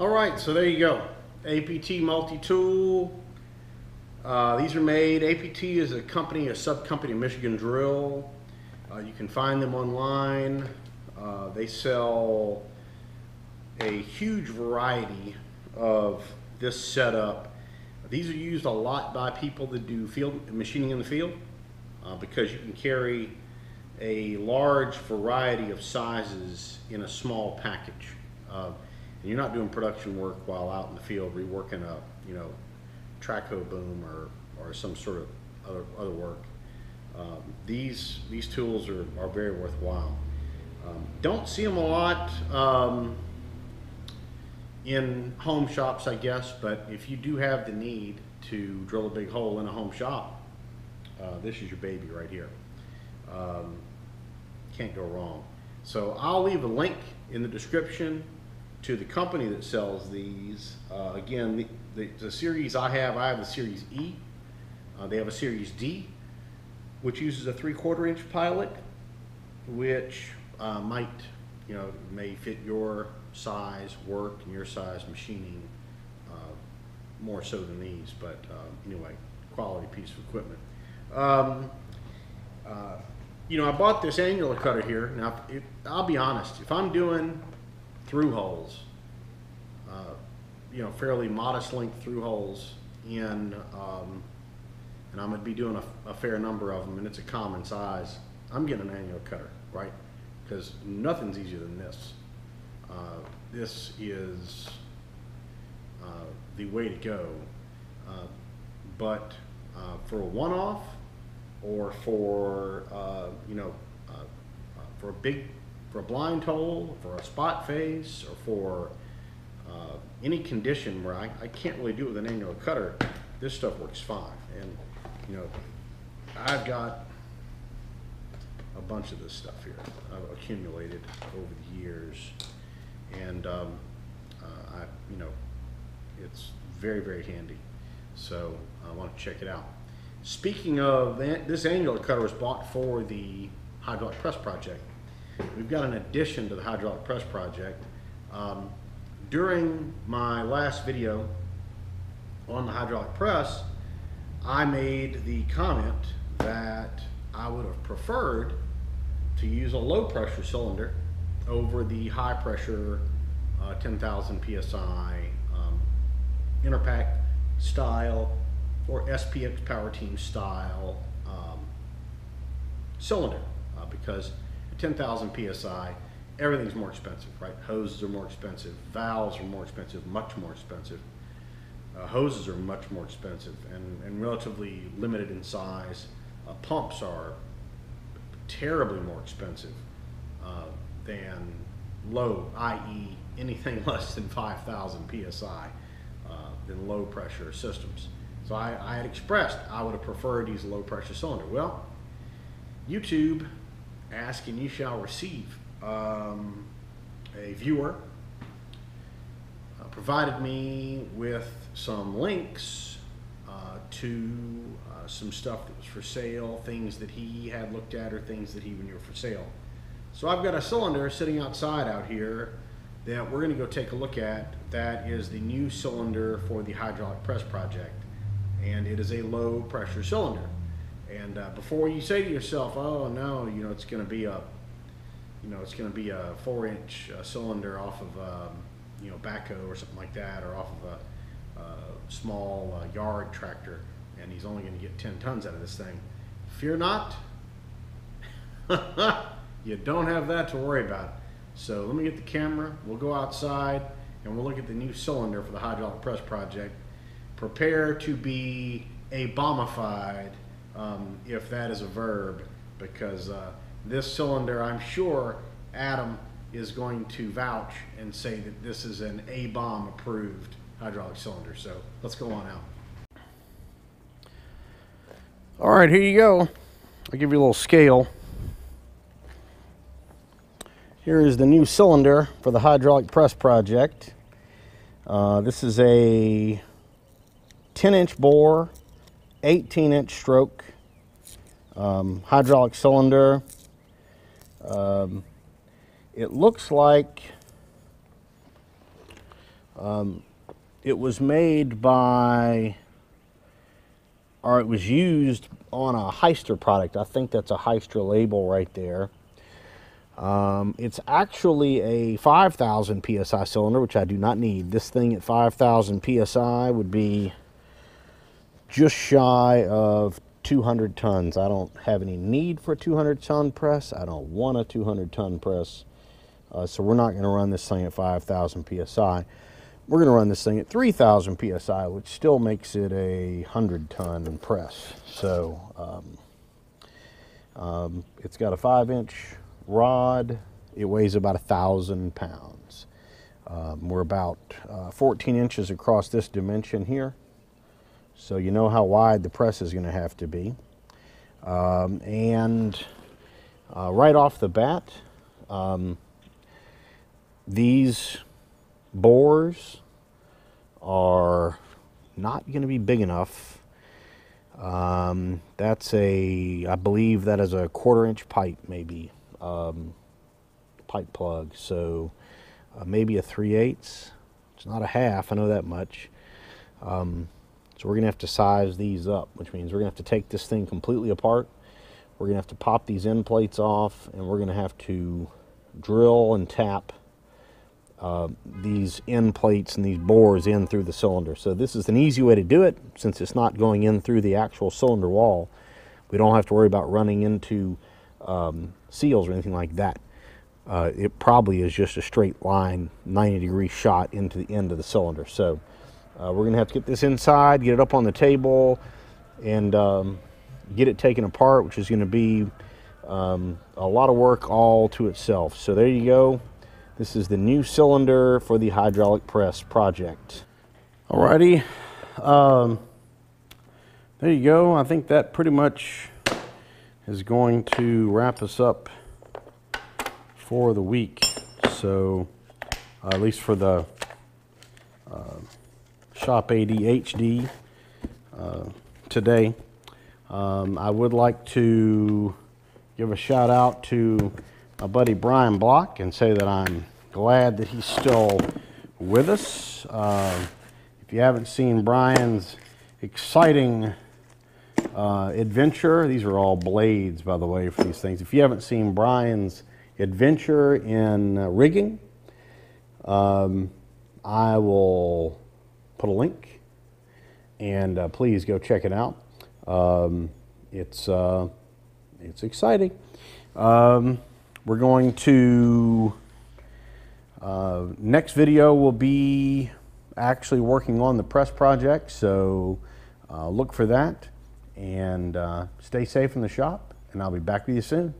All right, so there you go. Apt Multi-Tool. These are made. Apt is a company, a sub-company of Michigan Drill. You can find them online. They sell a huge variety of this setup. These are used a lot by people that do field machining in the field because you can carry a large variety of sizes in a small package. And you're not doing production work while out in the field reworking a, track hoe boom or some sort of other work. These tools are very worthwhile. Don't see them a lot in home shops, I guess, but if you do have the need to drill a big hole in a home shop, this is your baby right here. Can't go wrong. So I'll leave a link in the description to the company that sells these. Again, the series I have the Series E. They have a Series D, which uses a 3/4 inch pilot, which may fit your size work and your size machining more so than these. But anyway, quality piece of equipment. I bought this Annular Cutter here. Now, I'll be honest, if I'm doing through holes, fairly modest length through holes and I'm going to be doing a fair number of them, and it's a common size, I'm getting an Annular Cutter, right? Because nothing's easier than this. This is the way to go. But for a one-off, or for for a blind hole, for a spot face, or for any condition where I can't really do it with an Annular Cutter, this stuff works fine. And I've got a bunch of this stuff here I've accumulated over the years, and it's very, very handy. So I want to check it out. Speaking of that, this Annular Cutter was bought for the hydraulic press project. We've got an addition to the hydraulic press project. During my last video on the hydraulic press, I made the comment that I would have preferred to use a low pressure cylinder over the high pressure 10,000 psi Interpack style or SPX Power Team style cylinder, because at 10,000 psi everything's more expensive, right? Hoses are more expensive, valves are more expensive, much more expensive. Hoses are much more expensive and relatively limited in size. Pumps are terribly more expensive than low, i.e. anything less than 5,000 psi than low pressure systems. So I had expressed I would have preferred to use a low pressure cylinder. Well, YouTube, ask and you shall receive. A viewer provided me with some links to some stuff that was for sale, things that he had looked at or things that he knew for sale. So I've got a cylinder sitting outside out here that we're going to go take a look at. That is the new cylinder for the hydraulic press project, and it is a low pressure cylinder. And before you say to yourself, oh no, it's going to be a it's going to be a 4-inch cylinder off of backhoe or something like that, or off of a small yard tractor, and he's only going to get 10 tons out of this thing. Fear not. You don't have that to worry about. So let me get the camera, we'll go outside and we'll look at the new cylinder for the hydraulic press project. Prepare to be a-bombified, if that is a verb, because this cylinder, I'm sure Adam is going to vouch and say that this is an A-bomb approved hydraulic cylinder. So let's go on out. All right, here you go. I'll give you a little scale. Here is the new cylinder for the hydraulic press project. This is a 10-inch bore, 18-inch stroke hydraulic cylinder. It looks like It was made by, or it was used on a Hyster product. I think that's a Hyster label right there. It's actually a 5,000 PSI cylinder, which I do not need. This thing at 5,000 PSI would be just shy of 200 tons. I don't have any need for a 200 ton press. I don't want a 200 ton press. So we're not going to run this thing at 5,000 PSI. We're going to run this thing at 3,000 PSI, which still makes it a 100 ton press. So it's got a 5-inch rod. It weighs about 1,000 pounds. We're about 14 inches across this dimension here. So you know how wide the press is going to have to be. Right off the bat, these bores are not going to be big enough. That's I believe that is a 1/4-inch pipe, maybe, pipe plug. So maybe a 3/8. It's not a half, I know that much. So we're going to have to size these up, which means we're going to have to take this thing completely apart. We're going to have to pop these end plates off, and we're going to have to drill and tap these end plates and these bores in through the cylinder. So this is an easy way to do it, since it's not going in through the actual cylinder wall. We don't have to worry about running into seals or anything like that. It probably is just a straight line, 90-degree shot into the end of the cylinder. So we're going to have to get this inside, get it up on the table, and get it taken apart, which is going to be a lot of work all to itself. So there you go. This is the new cylinder for the hydraulic press project. Alrighty, there you go. I think that pretty much is going to wrap us up for the week. So at least for the Shop ADHD today. I would like to give a shout out to my buddy Brian Block and say that I'm glad that he's still with us. If you haven't seen Brian's exciting adventure, these are all blades, by the way, for these things. If you haven't seen Brian's adventure in rigging, I will put a link, and please go check it out. It's exciting. We're going to next video will be actually working on the press project, so look for that, and stay safe in the shop, and I'll be back with you soon.